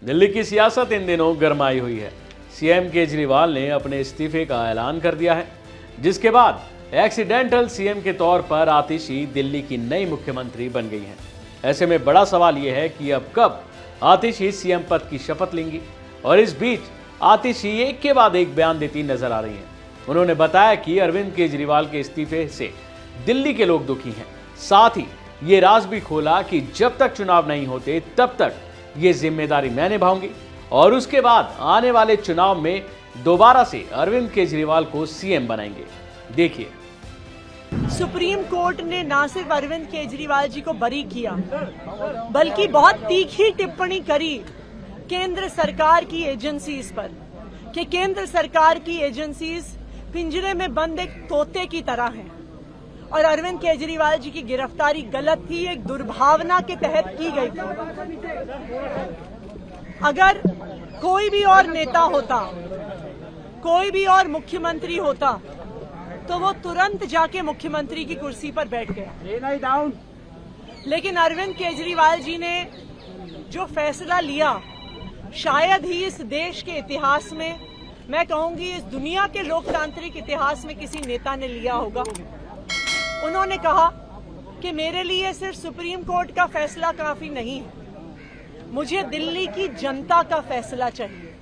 दिल्ली की सियासत इन दिनों गरमाई हुई है। सीएम केजरीवाल ने अपने इस्तीफे का ऐलान कर दिया है, जिसके बाद एक्सीडेंटल सीएम के तौर पर आतिशी दिल्ली की नई मुख्यमंत्री बन गई हैं। ऐसे में बड़ा सवाल यह है कि अब कब आतिशी सीएम पद की शपथ लेंगी। और इस बीच आतिशी एक के बाद एक बयान देती नजर आ रही हैं। उन्होंने बताया कि अरविंद केजरीवाल के इस्तीफे से दिल्ली के लोग दुखी हैं। साथ ही ये राज भी खोला कि जब तक चुनाव नहीं होते तब तक ये जिम्मेदारी मैं निभाऊंगी और उसके बाद आने वाले चुनाव में दोबारा से अरविंद केजरीवाल को सीएम बनाएंगे। देखिए, सुप्रीम कोर्ट ने ना सिर्फ अरविंद केजरीवाल जी को बरी किया, बल्कि बहुत तीखी टिप्पणी करी केंद्र सरकार की एजेंसीज पर कि केंद्र सरकार की एजेंसीज पिंजरे में बंद एक तोते की तरह हैं और अरविंद केजरीवाल जी की गिरफ्तारी गलत थी, एक दुर्भावना के तहत की गई थी। अगर कोई भी और नेता होता, कोई भी और मुख्यमंत्री होता तो वो तुरंत जाके मुख्यमंत्री की कुर्सी पर बैठ गया। लेकिन अरविंद केजरीवाल जी ने जो फैसला लिया, शायद ही इस देश के इतिहास में, मैं कहूंगी इस दुनिया के लोकतांत्रिक इतिहास में किसी नेता ने लिया होगा। उन्होंने कहा कि मेरे लिए सिर्फ सुप्रीम कोर्ट का फैसला काफी नहीं है, मुझे दिल्ली की जनता का फैसला चाहिए।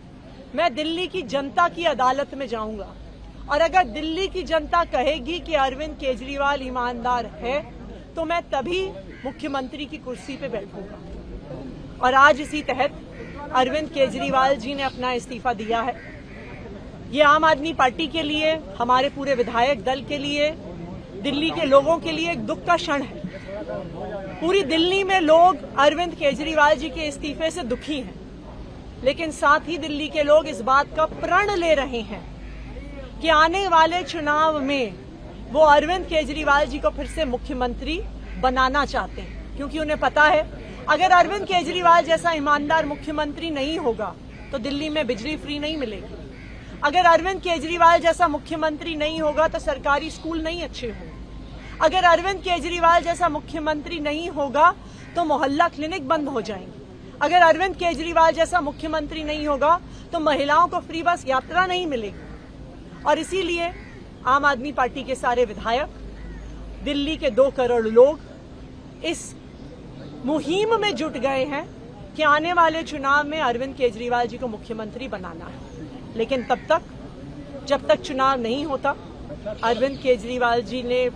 मैं दिल्ली की जनता की अदालत में जाऊंगा और अगर दिल्ली की जनता कहेगी कि अरविंद केजरीवाल ईमानदार है तो मैं तभी मुख्यमंत्री की कुर्सी पे बैठूंगा। और आज इसी तहत अरविंद केजरीवाल जी ने अपना इस्तीफा दिया है। ये आम आदमी पार्टी के लिए, हमारे पूरे विधायक दल के लिए, दिल्ली के लोगों के लिए एक दुख का क्षण है। पूरी दिल्ली में लोग अरविंद केजरीवाल जी के इस्तीफे से दुखी हैं, लेकिन साथ ही दिल्ली के लोग इस बात का प्रण ले रहे हैं कि आने वाले चुनाव में वो अरविंद केजरीवाल जी को फिर से मुख्यमंत्री बनाना चाहते हैं, क्योंकि उन्हें पता है अगर अरविंद केजरीवाल जैसा ईमानदार मुख्यमंत्री नहीं होगा तो दिल्ली में बिजली फ्री नहीं मिलेगी। अगर अरविंद केजरीवाल जैसा मुख्यमंत्री नहीं होगा तो सरकारी स्कूल नहीं अच्छे होंगे। अगर अरविंद केजरीवाल जैसा मुख्यमंत्री नहीं होगा तो मोहल्ला क्लिनिक बंद हो जाएंगे। अगर अरविंद केजरीवाल जैसा मुख्यमंत्री नहीं होगा तो महिलाओं को फ्री बस यात्रा नहीं मिलेगी। और इसीलिए आम आदमी पार्टी के सारे विधायक, दिल्ली के 2 करोड़ लोग इस मुहिम में जुट गए हैं कि आने वाले चुनाव में अरविंद केजरीवाल जी को मुख्यमंत्री बनाना है। लेकिन तब तक, जब तक चुनाव नहीं होता, अरविंद केजरीवाल जी ने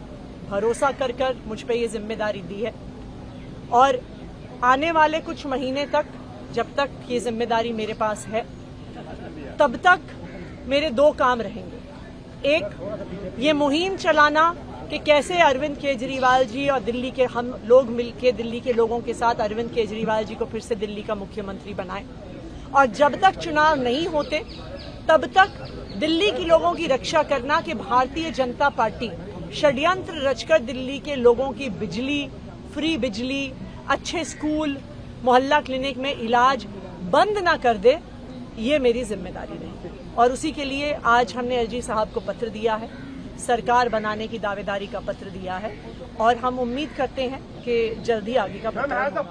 भरोसा कर मुझ पे ये जिम्मेदारी दी है और आने वाले कुछ महीने तक, जब तक ये जिम्मेदारी मेरे पास है, तब तक मेरे 2 काम रहेंगे। एक, ये मुहिम चलाना कि कैसे अरविंद केजरीवाल जी और दिल्ली के हम लोग मिलकर दिल्ली के लोगों के साथ अरविंद केजरीवाल जी को फिर से दिल्ली का मुख्यमंत्री बनाएं। और जब तक चुनाव नहीं होते तब तक दिल्ली के लोगों की रक्षा करना कि भारतीय जनता पार्टी षड्यंत्र रचकर दिल्ली के लोगों की बिजली, फ्री बिजली, अच्छे स्कूल, मोहल्ला क्लिनिक में इलाज बंद ना कर दे, ये मेरी जिम्मेदारी रहेगी। और उसी के लिए आज हमने एलजी साहब को पत्र दिया है, सरकार बनाने की दावेदारी का पत्र दिया है और हम उम्मीद करते हैं कि जल्दी आगे का पत्र